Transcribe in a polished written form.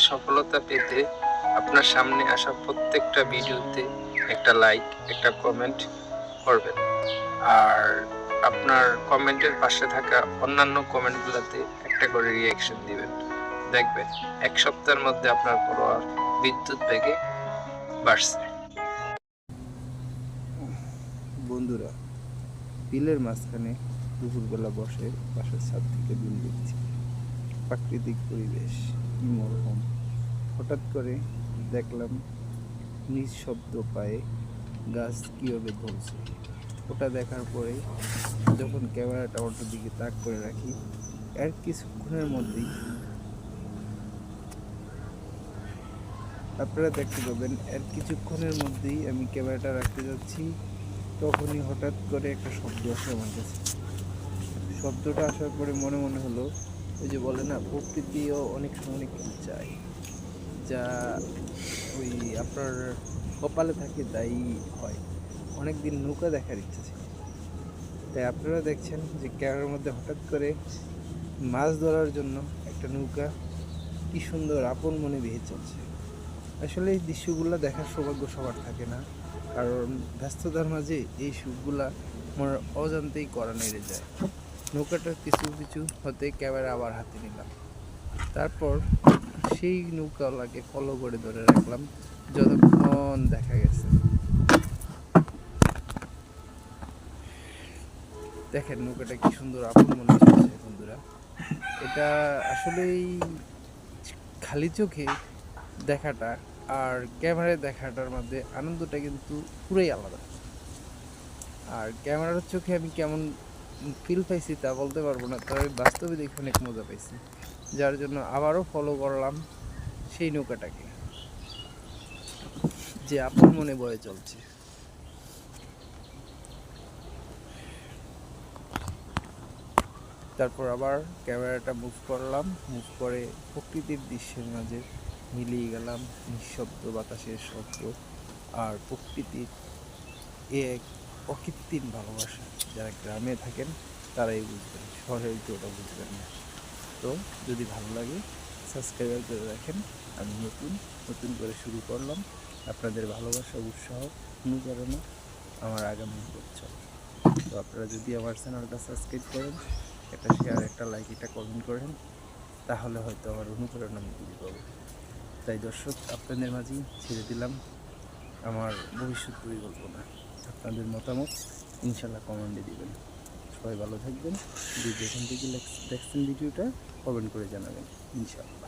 সফলতা পেতে আপনার সামনে আসা প্রত্যেকটা ভিডিওতে একটা লাইক, একটা কমেন্ট করবেন। আর আপনার কমেন্টের পাশে থাকা অন্যান্য কমেন্টগুলোতে একটা করে রিঅ্যাকশন দিবেন। দেখবেন 1 সপ্তাহের মধ্যে আপনার ফলোয়ার বিদ্যুৎ বেগে বাড়ছে। বন্ধুরা, বিলের মাঝখানে দুপুরবেলা বসে বাসার ছাদ থেকে বিল দেখছি। প্রাকৃতিক পরিবেশ কি মনোরম। হঠাৎ করে দেখলাম নিঃশব্দ পায়ে গাছ কীভাবে ধরছে। ওটা দেখার পরে যখন ক্যামেরাটা ওটার দিকে তাক করে রাখি, এর কিছুক্ষণের মধ্যেই আপনারা দেখতে পাবেন, আমি ক্যামেরাটা রাখতে যাচ্ছি, তখনই হঠাৎ করে একটা শব্দ আসে আমার কাছে। শব্দটা আসার পরে মনে মনে হলো, ওই যে বলে না, প্রকৃতিও অনেক সময় অনেক কিছু চায়, যা ওই আপনার কপালে থাকে তাই হয়। অনেক দিন নৌকা দেখার ইচ্ছা ছিল, তাই আপনারা দেখছেন যে ক্যামেরার মধ্যে হঠাৎ করে মাছ ধরার জন্য একটা নৌকা কি সুন্দর আপন মনে ভেসে চলছে। আসলে এই দৃশ্যগুলো দেখার সৌভাগ্য সবার থাকে না, কারণ ব্যস্ততার মাঝে এই সুখগুলা মনের অজান্তেই করা নেড়ে যায়। নৌকাটার পিছু পিছু হতে ক্যামেরা আবার হাতে নিলাম, তারপর সেই নৌকাওয়ালাকে ফলো করে ধরে রাখলাম যতক্ষণ দেখা গেছে। দেখেন নৌকাটা কি সুন্দর আপন মনে চলছে বন্ধুরা। এটা আসলেই খালি চোখে দেখাটা আর ক্যামেরায় দেখাটার মধ্যে আনন্দটা কিন্তু পুরোই আলাদা। আর ক্যামেরার চোখে আমি কেমন ফিল পাইছি তা বলতে পারবো না, তবে বাস্তবে দেখে অনেক মজা পাইছি, যার জন্য আবারও ফলো করলাম সেই নৌকাটাকে, যে আপন মনে বয়ে চলছে। তারপর আবার ক্যামেরাটা মুভ করলাম, মুভ করে প্রকৃতির দৃশ্যের মাঝে মিলিয়ে গেলাম। নিঃশব্দ বাতাসের শব্দ আর প্রকৃতির এক অকৃত্রিম ভালোবাসা, যারা গ্রামে থাকেন তারাই বুঝবেন, শহরে ওটা বুঝবেন না। তো যদি ভালো লাগে সাবস্ক্রাইব করে রাখেন। আমি নতুন করে শুরু করলাম। আপনাদের ভালোবাসা, উৎসাহ, অনুপ্রেরণা আমার আগামী বছর। তো আপনারা যদি আমার চ্যানেলটা সাবস্ক্রাইব করেন, একটা শেয়ার, একটা লাইক, একটা কমেন্ট করেন, তাহলে হয়তো আমার অনুপ্রেরণা আমি খুঁজে পাবো। তাই দর্শক, আপনাদের মাঝেই ছেড়ে দিলাম আমার ভবিষ্যৎ পরিকল্পনা। আপনাদের মতামত ইনশাল্লাহ কমেন্টে দিবেন। সবাই ভালো থাকবেন। যেখান থেকে দেখছেন ভিডিওটা কমেন্ট করে জানাবেন ইনশাল্লাহ।